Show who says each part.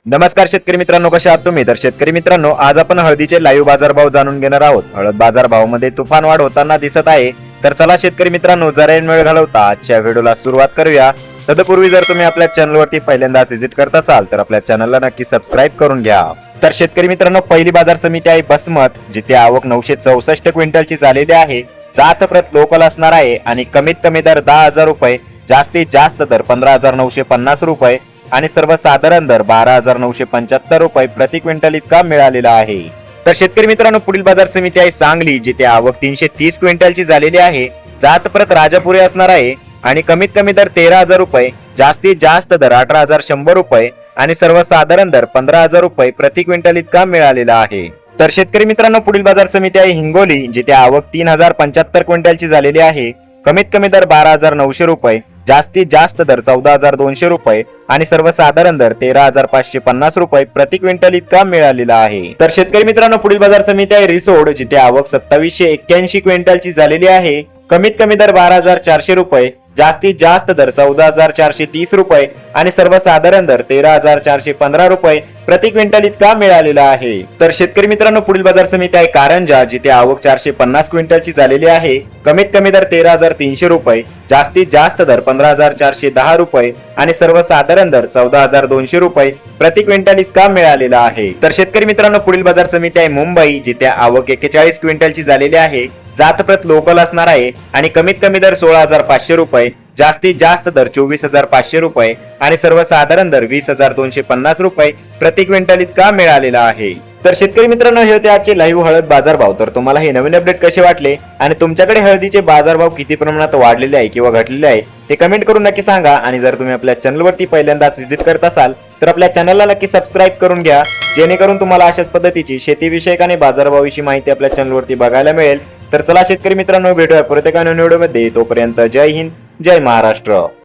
Speaker 1: नमस्कार शेतकरी मित्रांनो, कशा आहात तुम्ही? तर शेतकरी मित्रांनो, आज आपण हळदीचे लाईव्ह बाजारभाव जाणून घेणार आहोत. हळद बाजारभावामध्ये तुफान वाढ होताना दिसत आहे. तर चला शेतकरी मित्रांनो, जरा वेळ घालवता आजच्या व्हिडिओला सुरुवात करूया. तदपूर्वी जर तुम्ही आपल्या चॅनलवरती पहिल्यांदाच व्हिजिट करत असाल तर आपल्या चॅनलला नक्की सबस्क्राईब करून घ्या. तर शेतकरी मित्रांनो, पहिली बाजार समिती आहे बसमत, जिथे आवक 964 क्विंटलची झालेली आहे. जात प्रत लोकल असणार आहे आणि कमीत कमी दर 10,000 रुपये, जास्तीत जास्त दर 15,950 रुपये आणि सर्वसाधारण दर 12,975 रुपये प्रति क्विंटल इतका मिळालेला आहे. तर शेतकरी मित्रांनो, पुढील बाजार समिती आहे सांगली, जिथे आवक 330 क्विंटलची झालेली आहे. जात प्रत राजापुरी असणार आहे आणि कमीत कमी दर 13,000 रुपये, जास्तीत जास्त दर 18,100 रुपये आणि सर्वसाधारण दर 15,000 रुपये प्रति क्विंटल इतका मिळालेला आहे. तर शेतकरी मित्रांनो, पुढील बाजार समिती आहे हिंगोली, जिथे आवक 3,075 क्विंटलची झालेली आहे. कमीत कमी दर 12,900 रुपये, जास्तीत जास्त दर 14,200 रुपये आणि सर्वसाधारण दर 13,550 रुपये प्रति क्विंटल इतका मिळालेला आहे. तर शेतकरी मित्रांनो, पुढील बाजार समिती आहे रिसोड, जिथे आवक 2781 क्विंटलची झालेली आहे. कमीत कमी दर 12,400 रुपये, जास्तीत जास्त दर 14,430 रुपये आणि सर्वसाधारण दर 13,415 रुपये प्रति क्विंटल इतका मिळालेला आहे. तर शेतकरी मित्रांनो, पुढील बाजार समिती आहे कारंजा, जिथे आवक 450 क्विंटलची झालेली आहे. कमीत कमी दर 13,300 रुपये, जास्तीत जास्त दर 15,410 रुपये आणि सर्वसाधारण दर 14,200 रुपये प्रति क्विंटल इतका मिळालेला आहे. तर शेतकरी मित्रांनो, पुढील बाजार समिती आहे मुंबई, जिथे आवक 41 क्विंटलची झालेली आहे. जात प्रत लोकल असणार आहे आणि कमीत कमी दर 16,500 रुपये, जास्तीत जास्त दर 24,500 रुपये आणि सर्वसाधारण दर 20,250 रुपये प्रति क्विंटल इतका मिळालेला आहे. तर शेतकरी मित्रांनो, हे होते आजचे लाईव्ह हळद बाजारभाव. तर तुम्हाला हे नवीन अपडेट कसे वाटले आणि तुमच्याकडे हळदीचे बाजारभाव किती प्रमाणात वाढलेले आहे किंवा घटलेले आहे ते कमेंट करून नक्की सांगा. आणि जर तुम्ही आपल्या चॅनलवरती पहिल्यांदाच व्हिजिट करत असाल तर आपल्या चॅनलला नक्की सबस्क्राईब करून घ्या, जेणेकरून तुम्हाला अशाच पद्धतीची शेतीविषयक आणि बाजारभावाविषयी माहिती आपल्या चॅनलवरती बघायला मिळेल. तर चला शेतकरी मित्रांनो, भेटूया परत एका नवीन व्हिडिओमध्ये. तोपर्यंत जय हिंद, जय महाराष्ट्र.